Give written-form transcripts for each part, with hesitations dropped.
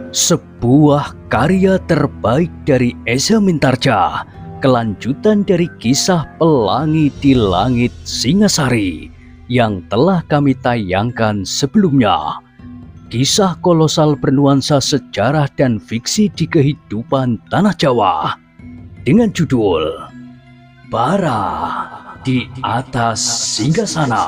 Sebuah karya terbaik dari Eza Mintarja, kelanjutan dari kisah Pelangi di Langit Singasari yang telah kami tayangkan sebelumnya. Kisah kolosal bernuansa sejarah dan fiksi di kehidupan tanah Jawa dengan judul Bara di Atas Singgasana.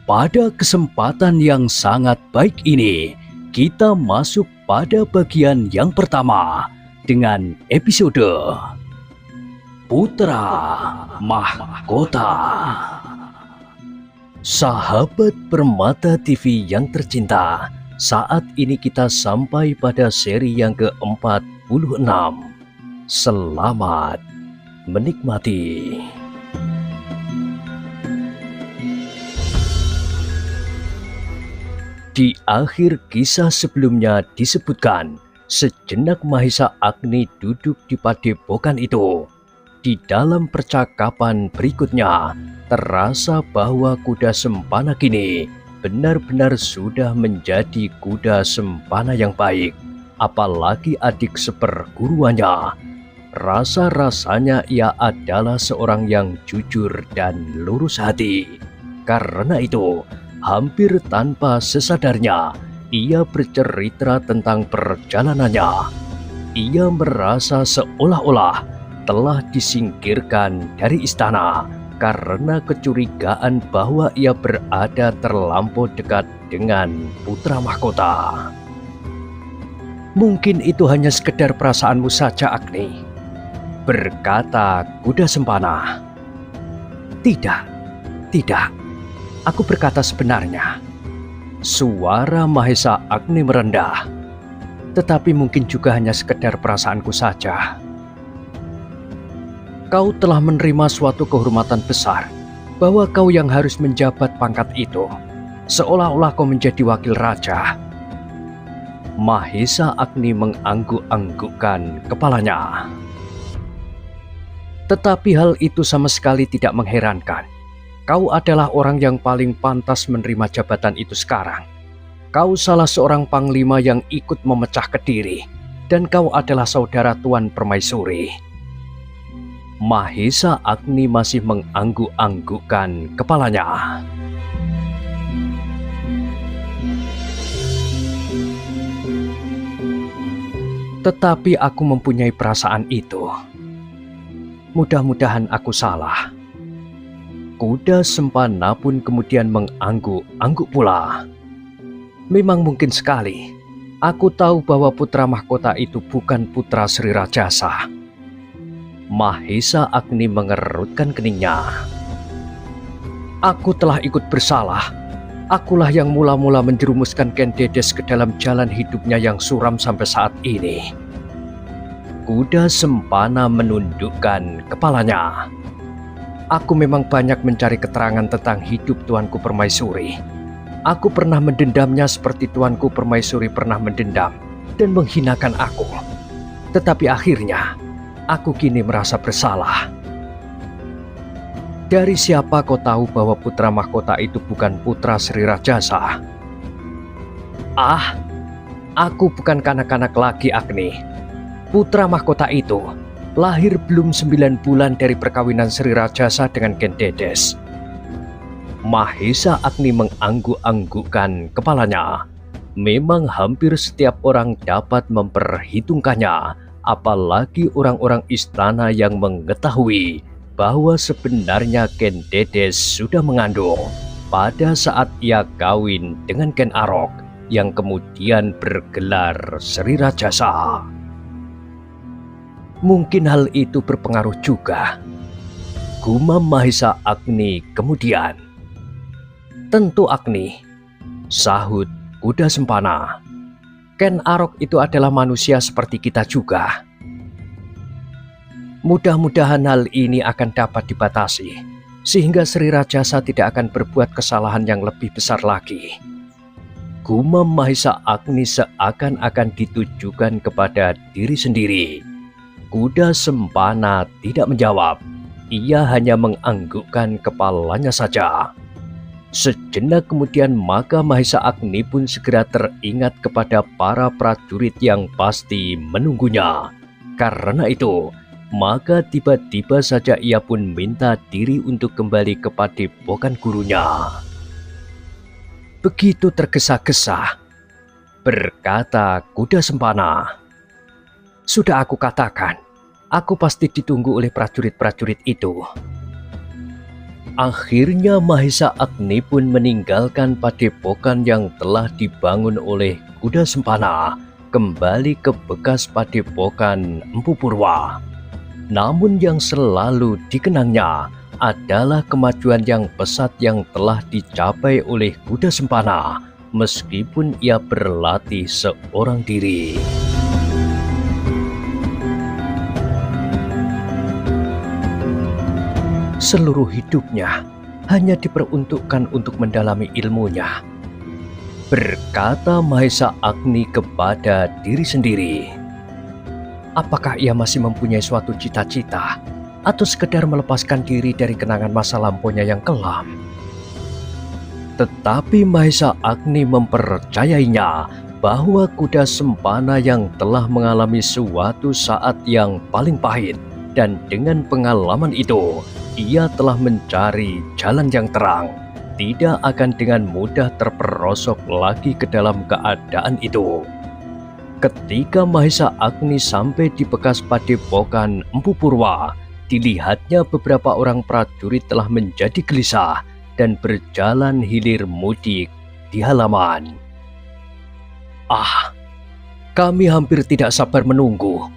Pada kesempatan yang sangat baik ini, kita masuk pada bagian yang pertama dengan episode Putra Mahkota. Sahabat Permata TV yang tercinta, saat ini kita sampai pada seri yang ke-46. Selamat menikmati. Di akhir kisah sebelumnya disebutkan, sejenak Mahesa Agni duduk di padepokan itu. Di dalam percakapan berikutnya, terasa bahwa kuda sempana kini benar-benar sudah menjadi kuda sempana yang baik. Apalagi adik seperguruannya. Rasa-rasanya ia adalah seorang yang jujur dan lurus hati. Karena itu, hampir tanpa sesadarnya, ia bercerita tentang perjalanannya. Ia merasa seolah-olah telah disingkirkan dari istana karena kecurigaan bahwa ia berada terlampau dekat dengan putra mahkota. "Mungkin itu hanya sekedar perasaanmu saja, Agni," berkata kuda sempana. Tidak. Aku berkata sebenarnya. Suara Mahesa Agni merendah. Tetapi mungkin juga hanya sekedar perasaanku saja. Kau telah menerima suatu kehormatan besar, bahwa kau yang harus menjabat pangkat itu, seolah-olah kau menjadi wakil raja. Mahesa Agni mengangguk-anggukkan kepalanya. Tetapi hal itu sama sekali tidak mengherankan. Kau adalah orang yang paling pantas menerima jabatan itu sekarang. Kau salah seorang panglima yang ikut memecah Kediri, dan kau adalah saudara Tuan Permaisuri. Mahesa Agni masih mengangguk-anggukkan kepalanya. Tetapi aku mempunyai perasaan itu. Mudah-mudahan aku salah. Kuda sempana pun kemudian mengangguk-angguk pula. Memang mungkin sekali. Aku tahu bahwa putra mahkota itu bukan putra Sri Rajasa. Mahesa Agni mengerutkan keningnya. Aku telah ikut bersalah. Akulah yang mula-mula menjerumuskan Ken Dedes ke dalam jalan hidupnya yang suram sampai saat ini. Kuda sempana menundukkan kepalanya. Aku memang banyak mencari keterangan tentang hidup Tuanku Permaisuri. Aku pernah mendendamnya seperti Tuanku Permaisuri pernah mendendam dan menghinakan aku. Tetapi akhirnya, aku kini merasa bersalah. Dari siapa kau tahu bahwa putra mahkota itu bukan putra Sri Rajasa? Ah, aku bukan kanak-kanak lagi, Agni. Putra mahkota itu lahir belum 9 bulan dari perkawinan Sri Rajasa dengan Ken Dedes. Mahesa Agni mengangguk-anggukkan kepalanya. Memang hampir setiap orang dapat memperhitungkannya, apalagi orang-orang istana yang mengetahui bahwa sebenarnya Ken Dedes sudah mengandung pada saat ia kawin dengan Ken Arok yang kemudian bergelar Sri Rajasa. Mungkin hal itu berpengaruh juga, gumam Mahesa Agni kemudian. Tentu Agni, sahut kuda sempana. Ken Arok itu adalah manusia seperti kita juga. Mudah-mudahan hal ini akan dapat dibatasi, sehingga Sri Rajasa tidak akan berbuat kesalahan yang lebih besar lagi. Gumam Mahesa Agni seakan-akan ditujukan kepada diri sendiri. Kuda sempana tidak menjawab. Ia hanya menganggukkan kepalanya saja. Sejenak kemudian maka Mahesa Agni pun segera teringat kepada para prajurit yang pasti menunggunya. Karena itu, maka tiba-tiba saja ia pun minta diri untuk kembali ke padepokan gurunya. Begitu tergesa-gesa, berkata kuda sempana, "Sudah aku katakan, aku pasti ditunggu oleh prajurit-prajurit itu." Akhirnya Mahesa Agni pun meninggalkan padepokan yang telah dibangun oleh kuda sempana, kembali ke bekas padepokan Empu Purwa. Namun yang selalu dikenangnya adalah kemajuan yang pesat yang telah dicapai oleh kuda sempana, meskipun ia berlatih seorang diri. Seluruh hidupnya hanya diperuntukkan untuk mendalami ilmunya, berkata Mahesa Agni kepada diri sendiri. Apakah ia masih mempunyai suatu cita-cita atau sekedar melepaskan diri dari kenangan masa lampaunya yang kelam? Tetapi Mahesa Agni mempercayainya bahwa kuda sempana yang telah mengalami suatu saat yang paling pahit, dan dengan pengalaman itu ia telah mencari jalan yang terang, tidak akan dengan mudah terperosok lagi ke dalam keadaan itu. Ketika Mahesa Agni sampai di bekas padepokan Empu Purwa, dilihatnya beberapa orang prajurit telah menjadi gelisah dan berjalan hilir mudik di halaman. "Ah, kami hampir tidak sabar menunggu,"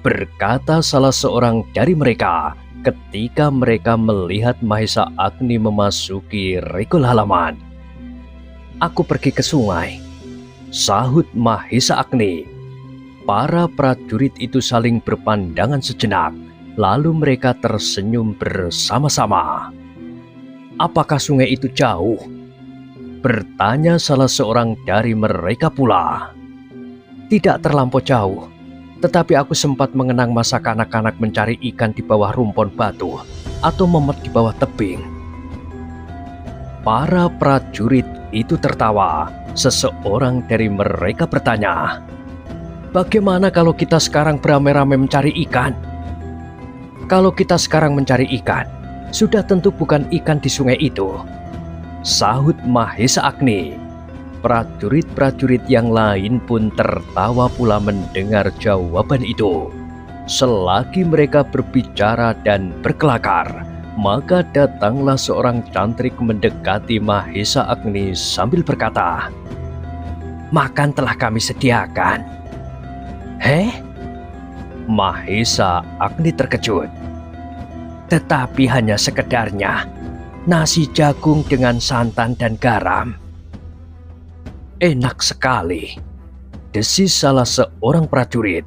berkata salah seorang dari mereka ketika mereka melihat Mahesa Agni memasuki regol halaman. "Aku pergi ke sungai," sahut Mahesa Agni. Para prajurit itu saling berpandangan sejenak, lalu mereka tersenyum bersama-sama. "Apakah sungai itu jauh?" bertanya salah seorang dari mereka pula. "Tidak terlampau jauh, tetapi aku sempat mengenang masa kanak-kanak mencari ikan di bawah rumpun batu atau memet di bawah tebing." Para prajurit itu tertawa. Seseorang dari mereka bertanya, "Bagaimana kalau kita sekarang beramai-ramai mencari ikan?" "Kalau kita sekarang mencari ikan, sudah tentu bukan ikan di sungai itu," sahut Mahesa Agni. Prajurit-prajurit yang lain pun tertawa pula mendengar jawaban itu. Selagi mereka berbicara dan berkelakar, maka datanglah seorang cantrik mendekati Mahesa Agni sambil berkata, "Makan telah kami sediakan." "Heh?" Mahesa Agni terkejut. "Tetapi hanya sekedarnya, nasi jagung dengan santan dan garam." "Enak sekali," desis salah seorang prajurit.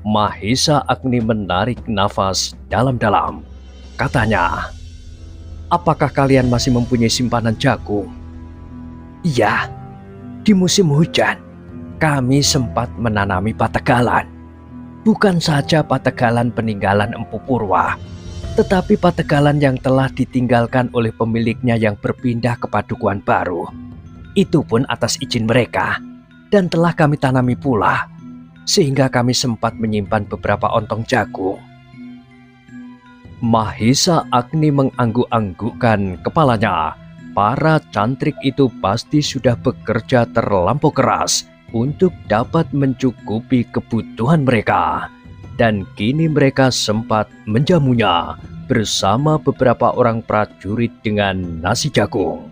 Mahesa Agni menarik nafas dalam-dalam. Katanya, "Apakah kalian masih mempunyai simpanan jagung?" "Iya, di musim hujan kami sempat menanami pategalan. Bukan saja pategalan peninggalan Empu Purwa, tetapi pategalan yang telah ditinggalkan oleh pemiliknya yang berpindah ke padukuhan baru. Itu pun atas izin mereka, dan telah kami tanami pula, sehingga kami sempat menyimpan beberapa ontong jagung." Mahesa Agni mengangguk-anggukkan kepalanya. Para cantrik itu pasti sudah bekerja terlampau keras untuk dapat mencukupi kebutuhan mereka, dan kini mereka sempat menjamunya bersama beberapa orang prajurit dengan nasi jagung.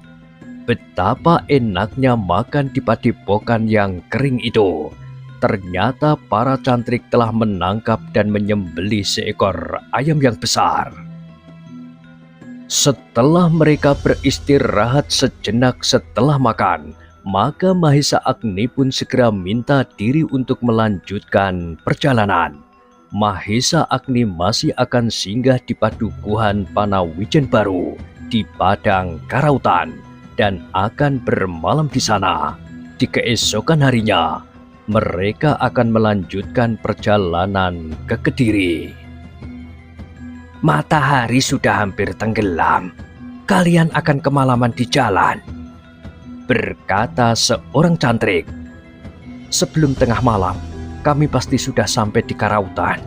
Betapa enaknya makan di padepokan yang kering itu. Ternyata para cantrik telah menangkap dan menyembelih seekor ayam yang besar. Setelah mereka beristirahat sejenak setelah makan, maka Mahesa Agni pun segera minta diri untuk melanjutkan perjalanan. Mahesa Agni masih akan singgah di padukuhan Panawijen Baru di Padang Karautan dan akan bermalam di sana. Di keesokan harinya, mereka akan melanjutkan perjalanan ke Kediri. "Matahari sudah hampir tenggelam. kalian akan kemalaman di jalan," berkata seorang cantrik. "Sebelum tengah malam, kami pasti sudah sampai di Karautan."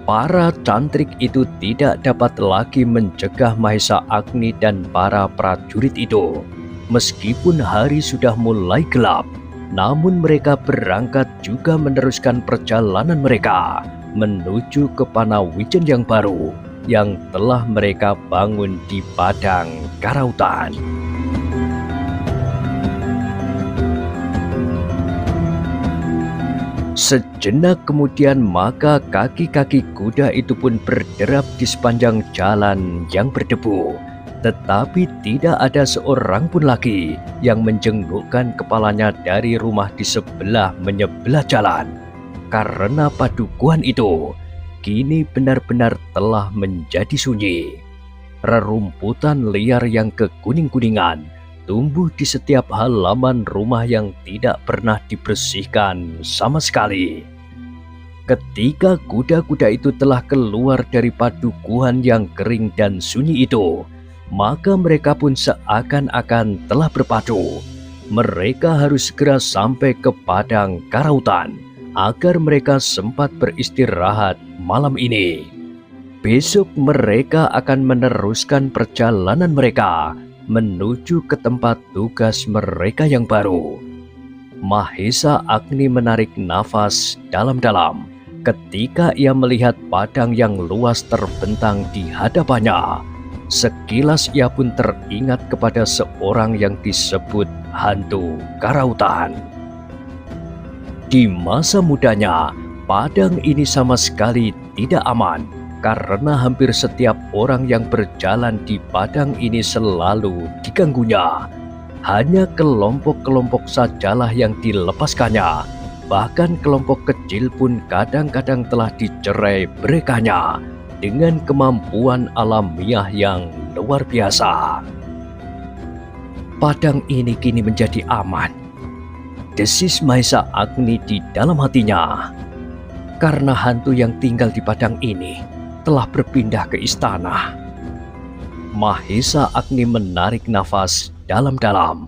Para cantrik itu tidak dapat lagi mencegah Mahesa Agni dan para prajurit itu. Meskipun hari sudah mulai gelap, namun mereka berangkat juga meneruskan perjalanan mereka menuju ke Panawijen yang baru yang telah mereka bangun di padang Karautan. Sejenak kemudian maka kaki-kaki kuda itu pun berderap di sepanjang jalan yang berdebu. Tetapi tidak ada seorang pun lagi yang menjenggukkan kepalanya dari rumah di sebelah menyebelah jalan. Karena padukuhan itu kini benar-benar telah menjadi sunyi. Rerumputan liar yang kekuning-kuningan tumbuh di setiap halaman rumah yang tidak pernah dibersihkan sama sekali. Ketika kuda-kuda itu telah keluar dari padukuhan yang kering dan sunyi itu, maka mereka pun seakan-akan telah berpadu. Mereka harus segera sampai ke padang Karautan agar mereka sempat beristirahat malam ini. Besok mereka akan meneruskan perjalanan mereka menuju ke tempat tugas mereka yang baru. Mahesa Agni menarik nafas dalam-dalam ketika ia melihat padang yang luas terbentang di hadapannya. Sekilas ia pun teringat kepada seorang yang disebut hantu Karautan. Di masa mudanya, padang ini sama sekali tidak aman karena hampir setiap orang yang berjalan di padang ini selalu diganggunya. Hanya kelompok-kelompok sajalah yang dilepaskannya. Bahkan kelompok kecil pun kadang-kadang telah dicerai berekanya dengan kemampuan alamiah yang luar biasa. Padang ini kini menjadi aman, desis Mahesa Agni di dalam hatinya. Karena hantu yang tinggal di padang ini telah berpindah ke istana. Mahesa Agni menarik nafas dalam-dalam.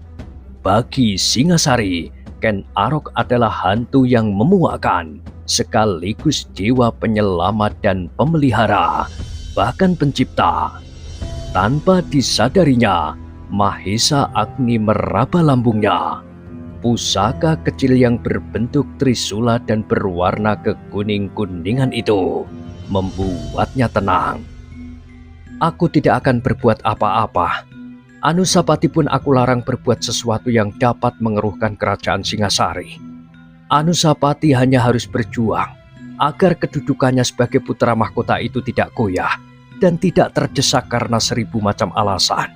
Bagi Singasari, Ken Arok adalah hantu yang memuakkan, sekaligus dewa penyelamat dan pemelihara, bahkan pencipta. Tanpa disadarinya, Mahesa Agni meraba lambungnya. Pusaka kecil yang berbentuk trisula dan berwarna kekuning-kuningan itu membuatnya tenang. "Aku tidak akan berbuat apa-apa. Anusapati pun aku larang berbuat sesuatu yang dapat mengeruhkan kerajaan Singasari. Anusapati hanya harus berjuang agar kedudukannya sebagai putra mahkota itu tidak goyah dan tidak terdesak karena 1000 macam alasan."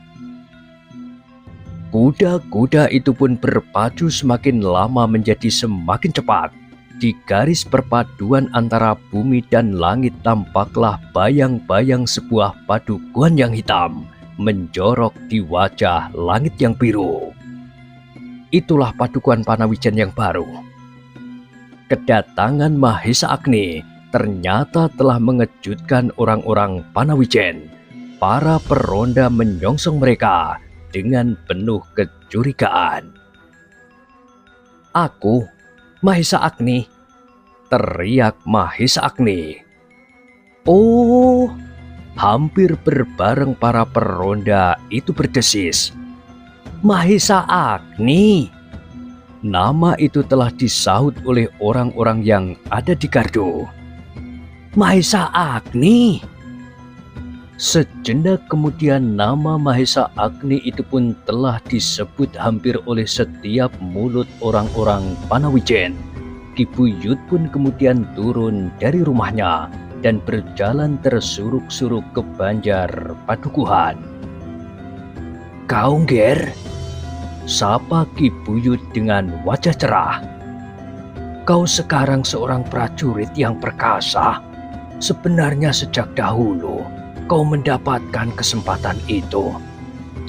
Kuda-kuda itu pun berpacu semakin lama menjadi semakin cepat. Di garis perpaduan antara bumi dan langit tampaklah bayang-bayang sebuah padukuhan yang hitam menjorok di wajah langit yang biru. Itulah padukuhan Panawijen yang baru. Kedatangan Mahesa Agni ternyata telah mengejutkan orang-orang Panawijen. Para peronda menyongsong mereka dengan penuh kecurigaan. "Aku, Mahesa Agni," teriak Mahesa Agni. "Oh!" Hampir berbareng para peronda itu berdesis. "Mahesa Agni!" Nama itu telah disahut oleh orang-orang yang ada di gardu. "Mahesa Agni!" Sejenak kemudian nama Mahesa Agni itu pun telah disebut hampir oleh setiap mulut orang-orang Panawijen. Ki Buyut pun kemudian turun dari rumahnya dan berjalan tersuruk-suruk ke Banjar Padukuhan. "Kau, Nger?" sapa Ki Buyut dengan wajah cerah. "Kau sekarang seorang prajurit yang perkasa. Sebenarnya sejak dahulu kau mendapatkan kesempatan itu.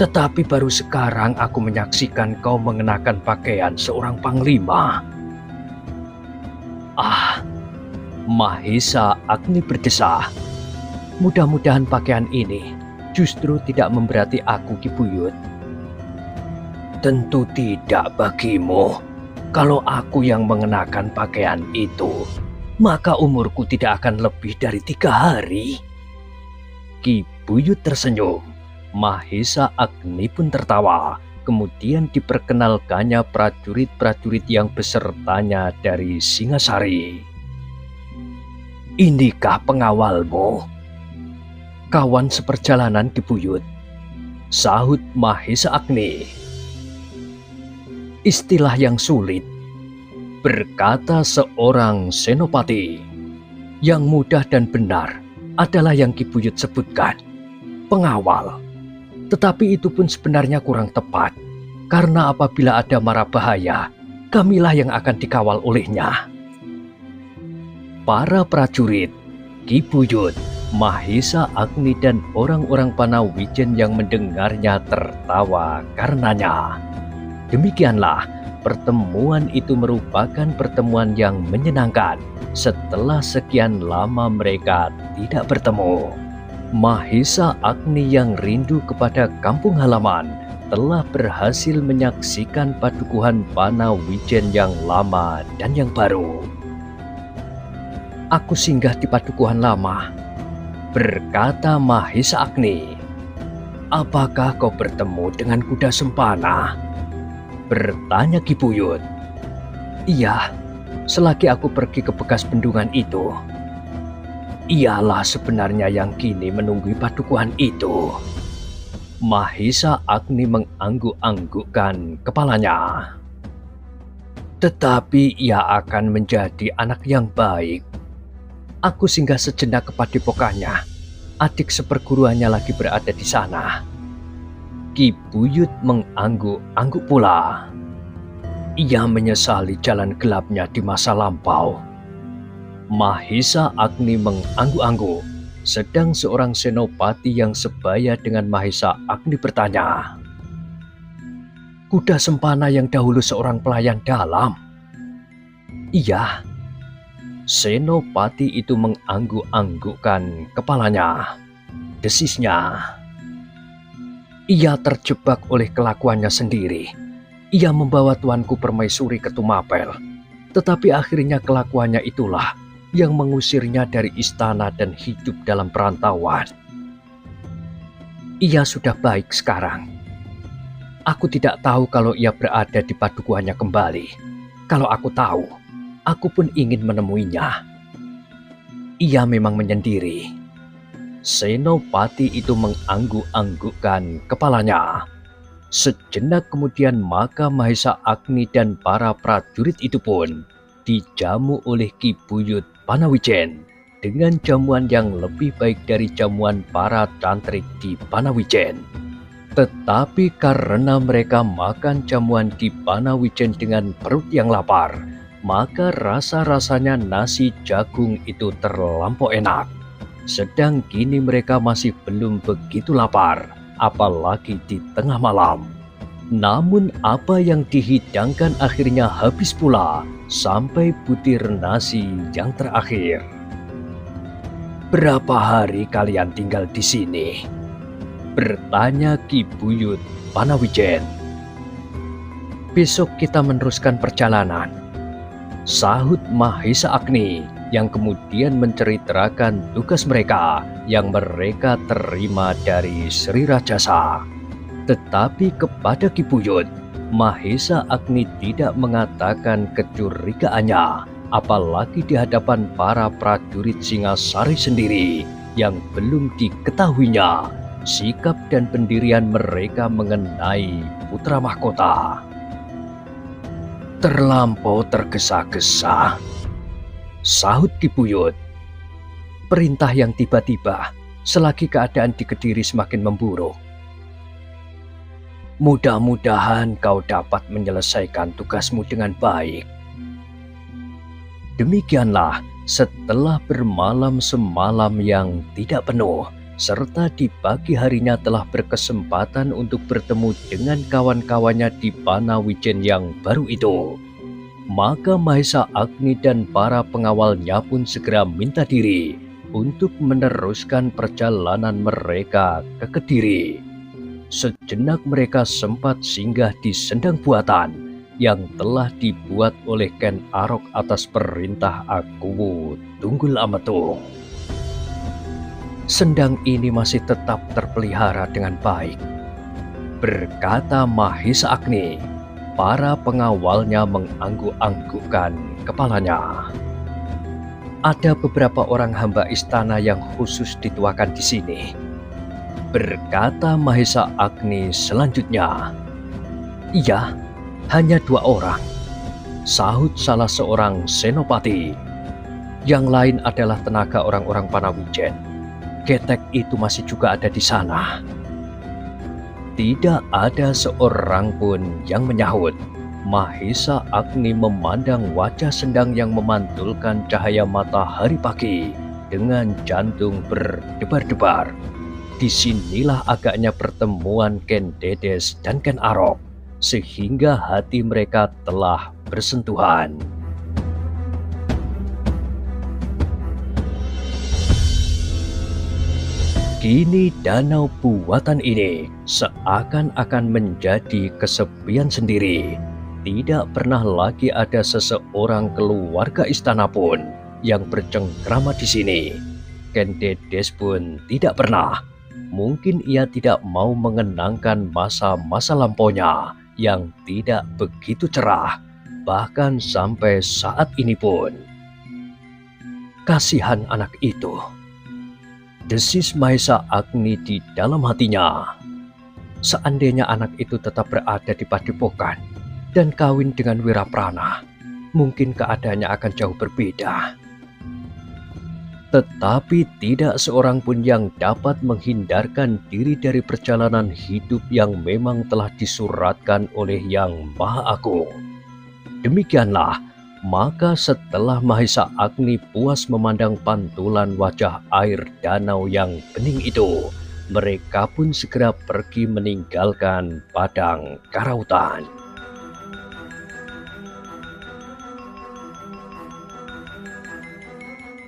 Tetapi baru sekarang aku menyaksikan kau mengenakan pakaian seorang panglima." "Ah," Mahesa Agni berdesah, "mudah-mudahan pakaian ini justru tidak memberati aku, Ki Buyut? Tentu tidak bagimu. Kalau aku yang mengenakan pakaian itu, maka umurku tidak akan lebih dari 3 hari. Ki Buyut tersenyum. Mahesa Agni pun tertawa. Kemudian diperkenalkannya prajurit-prajurit yang besertanya dari Singasari. Inikah pengawalmu? Kawan seperjalanan, Ki Buyut, sahut Mahesa Agni. Istilah yang sulit, berkata seorang senopati. Yang mudah dan benar adalah yang Ki Buyut sebutkan, pengawal. Tetapi itu pun sebenarnya kurang tepat, karena apabila ada mara bahaya, kamilah yang akan dikawal olehnya. Para prajurit, Ki Buyut, Mahesa Agni dan orang-orang Panawijen yang mendengarnya tertawa karenanya. Demikianlah, pertemuan itu merupakan pertemuan yang menyenangkan setelah sekian lama mereka tidak bertemu. Mahesa Agni yang rindu kepada kampung halaman telah berhasil menyaksikan padukuhan Panawijen yang lama dan yang baru. Aku singgah di padukuhan lama, berkata Mahesa Agni. Apakah kau bertemu dengan kuda sempana? Bertanya Ki Buyut. Iya, selagi aku pergi ke bekas bendungan itu. Ialah sebenarnya yang kini menunggu padukuhan itu. Mahesa Agni mengangguk-anggukkan kepalanya. Tetapi ia akan menjadi anak yang baik. Aku singgah sejenak ke padepokannya. Adik seperguruannya lagi berada di sana. Ki Buyut mengangguk-angguk pula. Ia menyesali jalan gelapnya di masa lampau. Mahesa Agni mengangguk-angguk, sedang seorang senopati yang sebaya dengan Mahesa Agni bertanya. Kuda sempana yang dahulu seorang pelayan dalam? Iya. Senopati itu mengangguk-anggukkan kepalanya. Desisnya. Ia terjebak oleh kelakuannya sendiri. Ia membawa tuanku permaisuri ke Tumapel. Tetapi akhirnya kelakuannya itulah yang mengusirnya dari istana dan hidup dalam perantauan. Ia sudah baik sekarang. Aku tidak tahu kalau ia berada di padukuhannya kembali. Kalau aku tahu, aku pun ingin menemuinya. Ia memang menyendiri. Senopati itu mengangguk-anggukkan kepalanya. Sejenak kemudian maka Mahesa Agni dan para prajurit itu pun dijamu oleh Ki Buyut Panawijen dengan jamuan yang lebih baik dari jamuan para cantrik di Panawijen. Tetapi karena mereka makan jamuan di Panawijen dengan perut yang lapar, maka rasa-rasanya nasi jagung itu terlampau enak. Sedang kini mereka masih belum begitu lapar, apalagi di tengah malam. Namun apa yang dihidangkan akhirnya habis pula sampai butir nasi yang terakhir. Berapa hari kalian tinggal di sini? Bertanya Ki Buyut Panawijen. Besok kita meneruskan perjalanan, sahut Mahesa Agni yang kemudian menceritakan tugas mereka yang mereka terima dari Sri Rajasa. Tetapi kepada Ki Buyut, Mahesa Agni tidak mengatakan kecurigaannya, apalagi di hadapan para prajurit Singasari sendiri yang belum diketahuinya sikap dan pendirian mereka mengenai putra mahkota. Terlampau tergesa-gesa, sahut Ki Buyut. Perintah yang tiba-tiba selagi keadaan di Kediri semakin memburuk. Mudah-mudahan kau dapat menyelesaikan tugasmu dengan baik. Demikianlah setelah bermalam semalam yang tidak penuh, serta di pagi harinya telah berkesempatan untuk bertemu dengan kawan-kawannya di Panawijen yang baru itu. Maka Mahesa Agni dan para pengawalnya pun segera minta diri untuk meneruskan perjalanan mereka ke Kediri. Sejenak mereka sempat singgah di sendang buatan yang telah dibuat oleh Ken Arok atas perintah Akuwu Tunggul Ametung. Sendang ini masih tetap terpelihara dengan baik, berkata Mahisa Agni. Para pengawalnya mengangguk-anggukkan kepalanya. Ada beberapa orang hamba istana yang khusus dituakan di sini, berkata Mahisa Agni selanjutnya. Iya, hanya 2 orang, sahut salah seorang senopati. Yang lain adalah tenaga orang-orang Panawijen. Ketek itu masih juga ada di sana. Tidak ada seorang pun yang menyahut. Mahisa Agni memandang wajah Sendang yang memantulkan cahaya matahari pagi dengan jantung berdebar-debar. Disinilah agaknya pertemuan Ken Dedes dan Ken Arok, sehingga hati mereka telah bersentuhan. Kini danau buatan ini seakan-akan menjadi kesepian sendiri. Tidak pernah lagi ada seseorang keluarga istana pun yang bercengkrama di sini. Ken Dedes pun tidak pernah. Mungkin ia tidak mau mengenangkan masa-masa lampaunya yang tidak begitu cerah, bahkan sampai saat ini pun. Kasihan anak itu, desis Mahisa Agni di dalam hatinya. Seandainya anak itu tetap berada di padepokan dan kawin dengan Wiraprana, mungkin keadaannya akan jauh berbeda. Tetapi tidak seorang pun yang dapat menghindarkan diri dari perjalanan hidup yang memang telah disuratkan oleh Yang Maha Agung. Demikianlah, maka setelah Mahisa Agni puas memandang pantulan wajah air danau yang bening itu, mereka pun segera pergi meninggalkan padang karautan.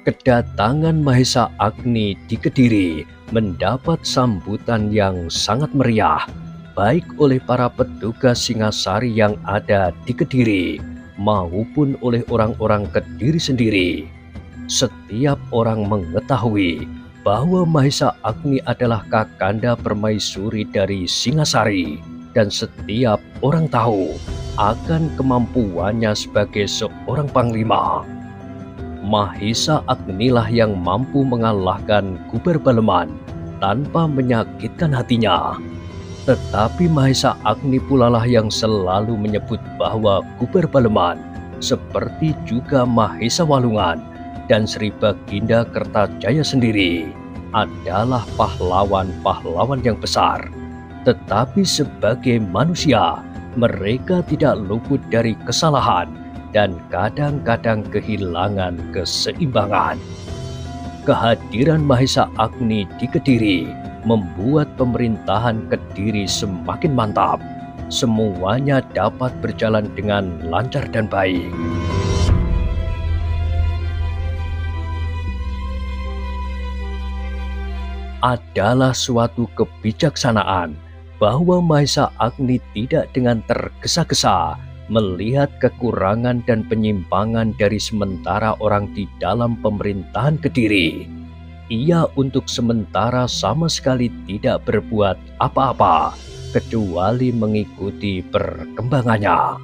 Kedatangan Mahisa Agni di Kediri mendapat sambutan yang sangat meriah, baik oleh para petugas Singasari yang ada di Kediri, maupun oleh orang-orang Kediri sendiri. Setiap orang mengetahui bahwa Mahisa Agni adalah Kakanda Permaisuri dari Singasari, dan setiap orang tahu akan kemampuannya sebagai seorang panglima. Mahisa Agnilah yang mampu mengalahkan Guber Baleman tanpa menyakitkan hatinya. Tetapi Mahisa Agni pula lah yang selalu menyebut bahwa Guber Baleman, seperti juga Mahisa Walungan dan Sri Baginda Kertajaya sendiri, adalah pahlawan-pahlawan yang besar. Tetapi sebagai manusia, mereka tidak luput dari kesalahan dan kadang-kadang kehilangan keseimbangan. Kehadiran Mahisa Agni di Kediri membuat pemerintahan Kediri semakin mantap. Semuanya dapat berjalan dengan lancar dan baik. Adalah suatu kebijaksanaan bahwa Mahisa Agni tidak dengan tergesa-gesa melihat kekurangan dan penyimpangan dari sementara orang di dalam pemerintahan Kediri. Ia untuk sementara sama sekali tidak berbuat apa-apa kecuali mengikuti perkembangannya.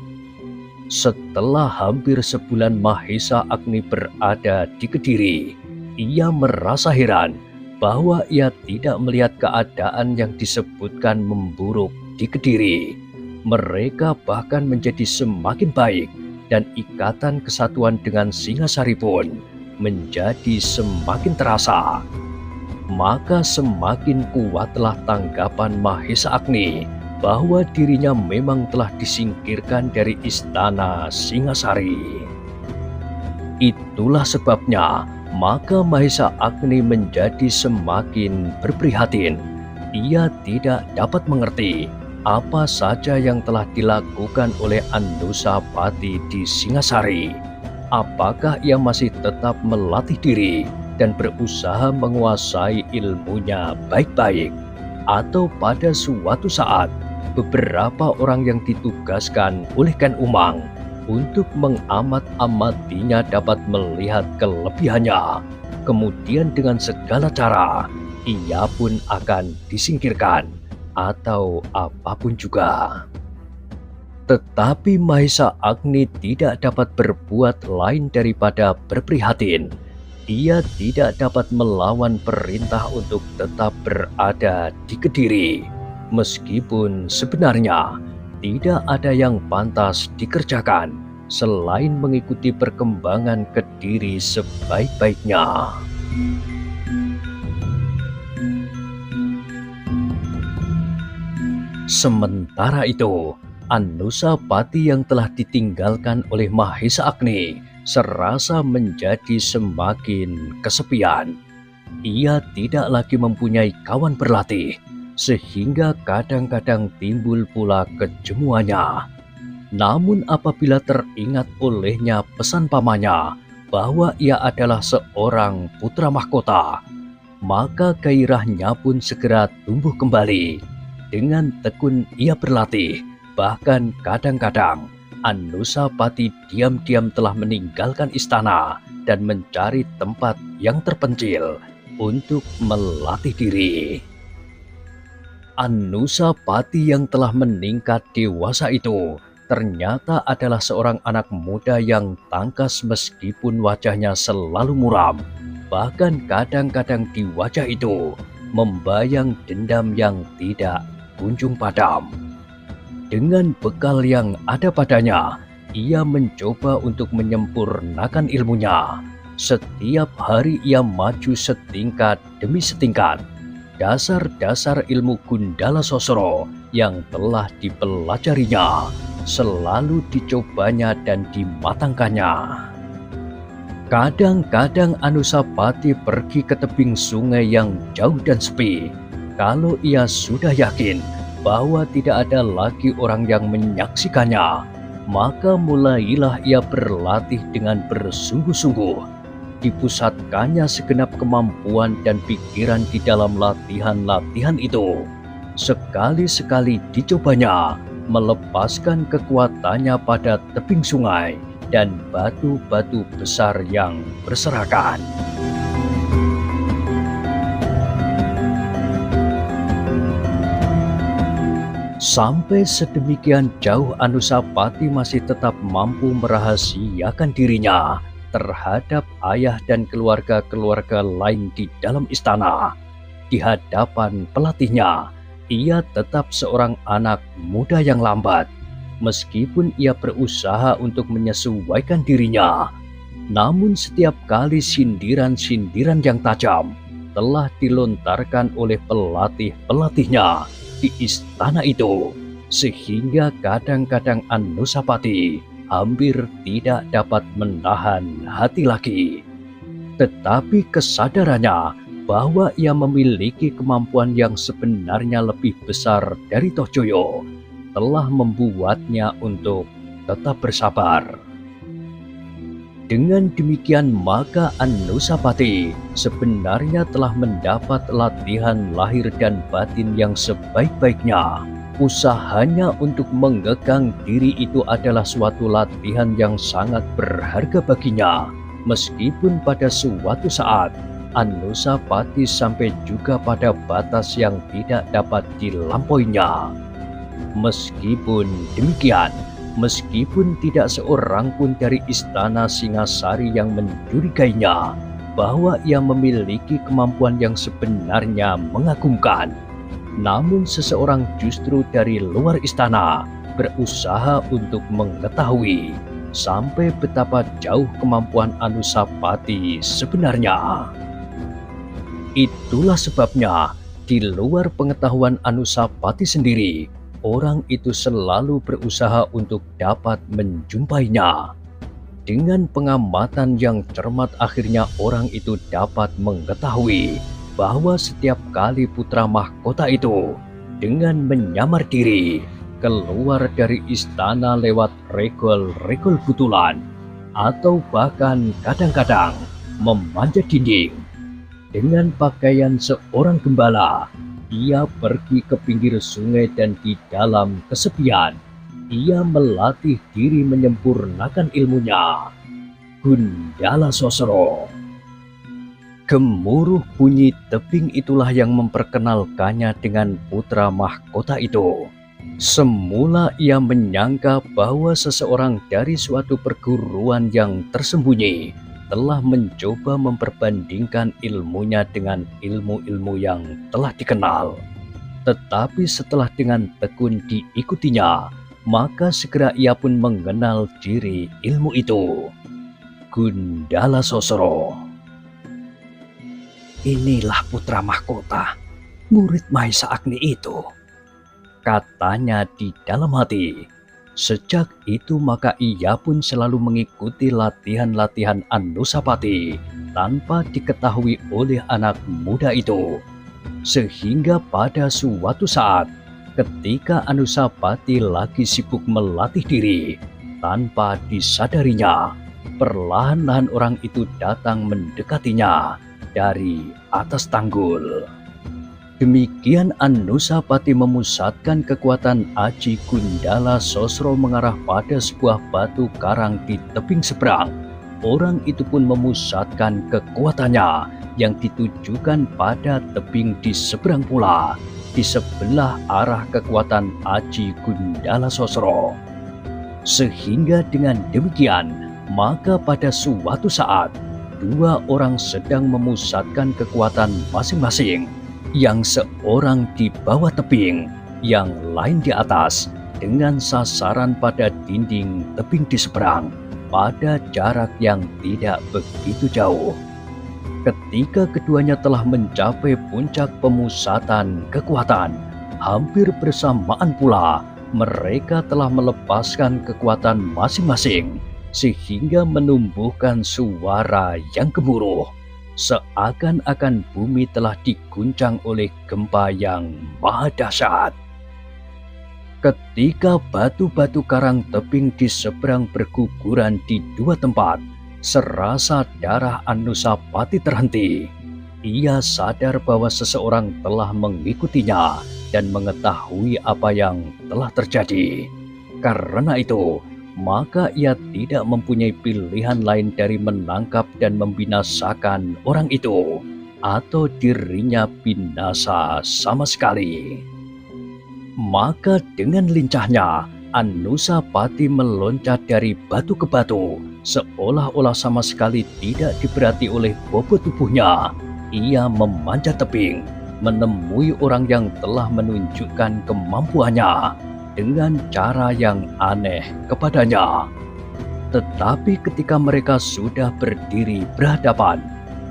Setelah hampir sebulan Mahisa Agni berada di Kediri, ia merasa heran bahwa ia tidak melihat keadaan yang disebutkan memburuk di Kediri. Mereka bahkan menjadi semakin baik, dan ikatan kesatuan dengan Singasari pun menjadi semakin terasa. Maka semakin kuatlah tanggapan Mahisa Agni bahwa dirinya memang telah disingkirkan dari istana Singasari. Itulah sebabnya maka Mahisa Agni menjadi semakin berprihatin. Ia tidak dapat mengerti apa saja yang telah dilakukan oleh Andusapati di Singasari. Apakah ia masih tetap melatih diri dan berusaha menguasai ilmunya baik-baik. Atau pada suatu saat, beberapa orang yang ditugaskan oleh Ken Umang untuk mengamat-amatinya dapat melihat kelebihannya. Kemudian dengan segala cara, ia pun akan disingkirkan atau apapun juga. Tetapi Mahesa Agni tidak dapat berbuat lain daripada berprihatin. Ia tidak dapat melawan perintah untuk tetap berada di Kediri, meskipun sebenarnya tidak ada yang pantas dikerjakan selain mengikuti perkembangan Kediri sebaik-baiknya. Sementara itu, Anusapati yang telah ditinggalkan oleh Mahesa Agni serasa menjadi semakin kesepian. Ia tidak lagi mempunyai kawan berlatih, sehingga kadang-kadang timbul pula kejemuannya. Namun apabila teringat olehnya pesan pamannya bahwa ia adalah seorang putra mahkota, maka gairahnya pun segera tumbuh kembali. Dengan tekun ia berlatih, bahkan kadang-kadang Anusapati diam-diam telah meninggalkan istana dan mencari tempat yang terpencil untuk melatih diri. Anusapati yang telah meningkat dewasa itu ternyata adalah seorang anak muda yang tangkas meskipun wajahnya selalu muram. Bahkan kadang-kadang di wajah itu membayang dendam yang tidak kunjung padam. Dengan bekal yang ada padanya, ia mencoba untuk menyempurnakan ilmunya. Setiap hari ia maju setingkat demi setingkat. Dasar-dasar ilmu Gundala Sosro yang telah dipelajarinya selalu dicobanya dan dimatangkannya. Kadang-kadang Anusapati pergi ke tebing sungai yang jauh dan sepi. Kalau ia sudah yakin bahwa tidak ada lagi orang yang menyaksikannya, maka mulailah ia berlatih dengan bersungguh-sungguh. Dipusatkannya segenap kemampuan dan pikiran di dalam latihan-latihan itu. Sekali-sekali dicobanya melepaskan kekuatannya pada tebing sungai dan batu-batu besar yang berserakan. Sampai sedemikian jauh Anusapati masih tetap mampu merahasiakan dirinya terhadap ayah dan keluarga-keluarga lain di dalam istana. Di hadapan pelatihnya, ia tetap seorang anak muda yang lambat. Meskipun ia berusaha untuk menyesuaikan dirinya, namun setiap kali sindiran-sindiran yang tajam telah dilontarkan oleh pelatih-pelatihnya di istana itu, sehingga kadang-kadang Anusapati hampir tidak dapat menahan hati lagi. Tetapi kesadarannya bahwa ia memiliki kemampuan yang sebenarnya lebih besar dari Tohjoyo telah membuatnya untuk tetap bersabar. Dengan demikian maka Anusapati sebenarnya telah mendapat latihan lahir dan batin yang sebaik-baiknya. Usahanya untuk mengekang diri itu adalah suatu latihan yang sangat berharga baginya. Meskipun pada suatu saat Anusapati sampai juga pada batas yang tidak dapat dilampauinya. Meskipun demikian, meskipun tidak seorang pun dari istana Singasari yang mencurigainya bahwa ia memiliki kemampuan yang sebenarnya mengagumkan, namun seseorang justru dari luar istana berusaha untuk mengetahui sampai betapa jauh kemampuan Anusapati sebenarnya. Itulah sebabnya di luar pengetahuan Anusapati sendiri, orang itu selalu berusaha untuk dapat menjumpainya. Dengan pengamatan yang cermat akhirnya orang itu dapat mengetahui bahwa setiap kali putra mahkota itu dengan menyamar diri keluar dari istana lewat regol-regol butulan atau bahkan kadang-kadang memanjat dinding, Dengan pakaian seorang gembala, ia pergi ke pinggir sungai dan di dalam kesepian, ia melatih diri menyempurnakan ilmunya. Gundala Sosro. Gemuruh bunyi tebing itulah yang memperkenalkannya dengan putra mahkota itu. Semula ia menyangka bahwa seseorang dari suatu perguruan yang tersembunyi telah mencoba memperbandingkan ilmunya dengan ilmu-ilmu yang telah dikenal. Tetapi setelah dengan tekun diikutinya, maka segera ia pun mengenal diri ilmu itu. Gundala Sosro. Inilah putra mahkota, murid Mahesa Agni itu, katanya di dalam hati. Sejak itu maka ia pun selalu mengikuti latihan-latihan Anusapati tanpa diketahui oleh anak muda itu. Sehingga pada suatu saat ketika Anusapati lagi sibuk melatih diri, tanpa disadarinya, perlahan-lahan orang itu datang mendekatinya dari atas tanggul. Demikian Anusapati memusatkan kekuatan Aji Gundala Sosro mengarah pada sebuah batu karang di tebing seberang. Orang itu pun memusatkan kekuatannya yang ditujukan pada tebing di seberang pula, di sebelah arah kekuatan Aji Gundala Sosro. Sehingga dengan demikian, maka pada suatu saat, dua orang sedang memusatkan kekuatan masing-masing. Yang seorang di bawah tebing, yang lain di atas, dengan sasaran pada dinding tebing di seberang, pada jarak yang tidak begitu jauh. Ketika keduanya telah mencapai puncak pemusatan kekuatan, hampir bersamaan pula mereka telah melepaskan kekuatan masing-masing, sehingga menumbuhkan suara yang gemuruh, seakan-akan bumi telah diguncang oleh gempa yang maha dahsyat. Ketika batu-batu karang tebing di seberang berguguran di dua tempat, serasa darah Anusapati terhenti. Ia sadar bahwa seseorang telah mengikutinya dan mengetahui apa yang telah terjadi. Karena itu, maka ia tidak mempunyai pilihan lain dari menangkap dan membinasakan orang itu, atau dirinya binasa sama sekali. Maka dengan lincahnya, Anusapati meloncat dari batu ke batu, seolah-olah sama sekali tidak diberati oleh bobot tubuhnya. Ia memanjat tebing, menemui orang yang telah menunjukkan kemampuannya dengan cara yang aneh kepadanya. Tetapi ketika mereka sudah berdiri berhadapan,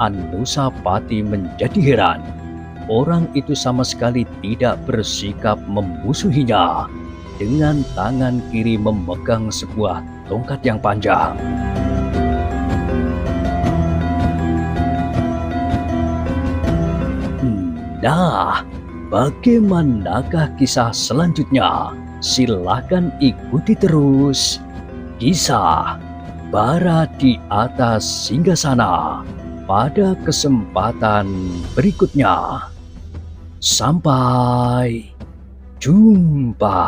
Anusapati menjadi heran. Orang itu sama sekali tidak bersikap memusuhinya. Dengan tangan kiri memegang sebuah tongkat yang panjang. Nah, bagaimanakah kisah selanjutnya? Silahkan ikuti terus kisah Bara di Atas Singgasana pada kesempatan berikutnya. Sampai jumpa.